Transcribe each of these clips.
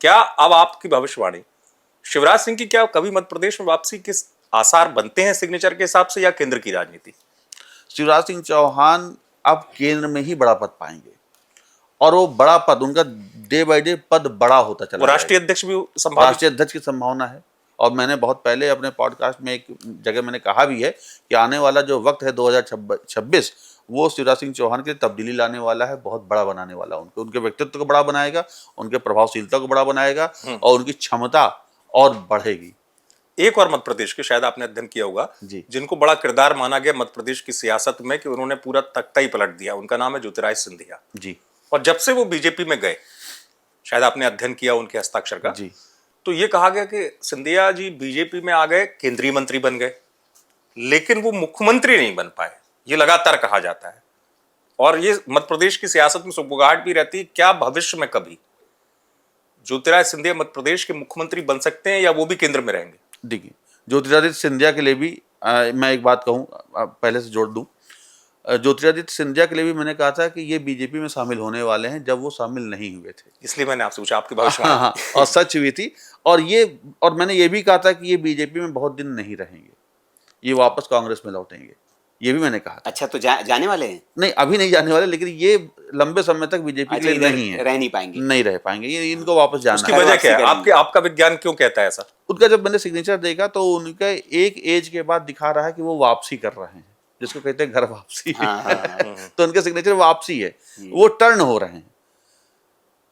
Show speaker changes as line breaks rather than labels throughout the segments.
क्या अब आपकी भविष्यवाणी, शिवराज सिंह की क्या कभी मध्य प्रदेश में वापसी के आसार बनते हैं सिग्नेचर के हिसाब से, या केंद्र की राजनीति?
शिवराज सिंह चौहान अब केंद्र में ही बड़ा पद पाएंगे, और वो बड़ा पद उनका डे बाय डे पद बड़ा होता चला
वो
जाएगा।
राष्ट्रीय अध्यक्ष भी संभावित?
राष्ट्रीय अध्यक्ष की संभावना है, और मैंने बहुत पहले अपने पॉडकास्ट में एक जगह मैंने कहा भी है कि आने वाला जो वक्त है 2026 वो शिवराज सिंह चौहान के लिए तब्दीली लाने वाला है, बहुत बड़ा बनाने वाला है। उनके व्यक्तित्व को बड़ा बनाएगा, उनके प्रभावशीलता को बड़ा बनाएगा, और उनकी क्षमता और बढ़ेगी।
एक और मध्य प्रदेश के, शायद आपने अध्ययन किया होगा, जिनको बड़ा किरदार माना गया मध्य प्रदेश की सियासत में कि उन्होंने पूरा तख्ता ही पलट दिया, उनका नाम है ज्योतिरादित्य सिंधिया
जी।
और जब से वो बीजेपी में गए, शायद आपने अध्ययन किया उनके हस्ताक्षर का
जी।
तो ये कहा गया कि सिंधिया जी बीजेपी में आ गए, केंद्रीय मंत्री बन गए, लेकिन वो मुख्यमंत्री नहीं बन पाए, ये लगातार कहा जाता है। और ये मध्य प्रदेश की सियासत में सुगबुगाहट भी रहती है। क्या भविष्य में कभी ज्योतिरादित्य सिंधिया मध्य प्रदेश के मुख्यमंत्री बन सकते हैं, या वो भी केंद्र में रहेंगे?
देखिए, ज्योतिरादित्य सिंधिया के लिए भी मैं एक बात कहूँ, पहले से जोड़ दूं, ज्योतिरादित्य सिंधिया के लिए भी मैंने कहा था कि ये बीजेपी में शामिल होने वाले हैं, जब वो शामिल नहीं हुए थे,
इसलिए मैंने आपसे पूछा आपकी भविष्यवाणी।
हाँ, और सच हुई थी। और मैंने ये भी कहा था कि ये बीजेपी में बहुत दिन नहीं रहेंगे, ये वापस कांग्रेस में लौटेंगे, ये भी मैंने कहा।
अच्छा, तो जाने वाले हैं?
नहीं, अभी नहीं जाने वाले, लेकिन ये लंबे समय तक बीजेपी के लिए नहीं है,
रह नहीं पाएंगे,
नहीं रह पाएंगे, ये इनको वापस जाना
उसकी
है।
वजह क्या है? आपका विज्ञान क्यों कहता है ऐसा?
उनका जब मैंने सिग्नेचर देखा तो उनका एक एज के बाद दिखा रहा है कि वो वापसी कर रहे हैं, जिसको कहते हैं घर वापसी। तो उनका सिग्नेचर वापसी है, वो टर्न हो रहे हैं।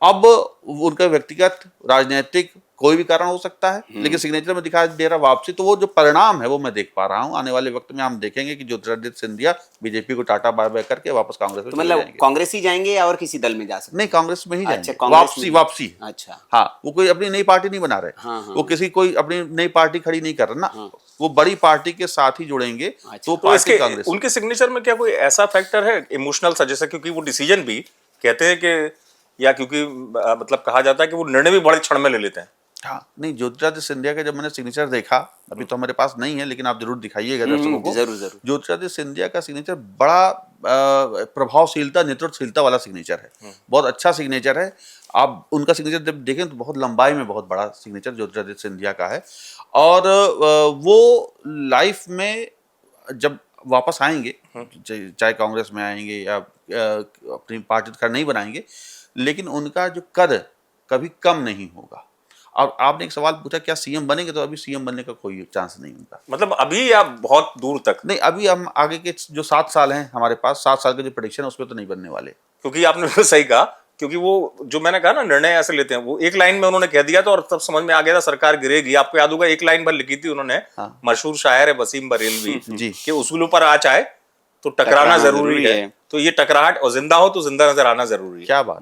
अब उनका व्यक्तिगत राजनीतिक कोई भी कारण हो सकता है, लेकिन सिग्नेचर में दिखाई दे रहा वापसी, तो वो जो परिणाम है वो मैं देख पा रहा हूँ। आने वाले वक्त में हम देखेंगे कि ज्योतिरादित्य सिंधिया बीजेपी को टाटा बाय बाय करके वापस कांग्रेस में,
तो मतलब कांग्रेस ही जाएंगे या और किसी दल में जा सकते?
नहीं, कांग्रेस में ही
अच्छा,
जाएंगे। वापसी।
अच्छा,
हाँ, वो कोई अपनी नई पार्टी नहीं बना रहे।
हाँ,
वो किसी कोई अपनी नई पार्टी खड़ी नहीं कर रहे ना, वो बड़ी पार्टी के साथ ही जुड़ेंगे।
अच्छा,
तो पार्टी कांग्रेस।
उनके सिग्नेचर में क्या कोई ऐसा फैक्टर है इमोशनल सा, जैसे क्योंकि वो डिसीजन भी कहते हैं कि, या क्योंकि मतलब कहा जाता है कि वो निर्णय भी बड़े क्षण में ले लेते हैं?
हाँ, नहीं, ज्योतिरादित्य सिंधिया का जब मैंने सिग्नेचर देखा, अभी तो हमारे पास नहीं है, लेकिन आप जरूर दिखाइएगा दर्शकों को।
जरूर जरूर।
ज्योतिरादित्य सिंधिया का सिग्नेचर बड़ा प्रभावशीलता, नेतृत्वशीलता वाला सिग्नेचर है, बहुत अच्छा सिग्नेचर है। आप उनका सिग्नेचर जब देखें तो बहुत लंबाई में बहुत बड़ा सिग्नेचर ज्योतिरादित्य सिंधिया का है, और वो लाइफ में जब वापस आएंगे, चाहे कांग्रेस में आएंगे या अपनी पार्टी का नहीं बनाएंगे, लेकिन उनका जो कद कभी कम नहीं होगा। और आपने एक सवाल पूछा क्या सीएम बनेंगे, तो अभी सीएम बनने का कोई चांस नहीं उनका।
मतलब अभी या बहुत दूर तक?
नहीं, अभी हम आगे के जो 7 साल हैं हमारे पास, 7 साल के जो प्रेडिक्शन है उसमें तो नहीं बनने वाले।
क्योंकि आपने सही कहा, क्योंकि वो जो मैंने कहा ना, निर्णय ऐसे लेते हैं, वो एक लाइन में उन्होंने कह दिया था और तब समझ में आ गया था सरकार गिरेगी। आपको याद होगा एक लाइन भर लिखी थी उन्होंने, मशहूर शायर है वसीम बरेलवी
जी,
कि उसूलों पर आँच आए तो टकराना जरूरी है। तो ये टकराहट और जिंदा हो तो जिंदा नजर आना जरूरी है।
क्या बात।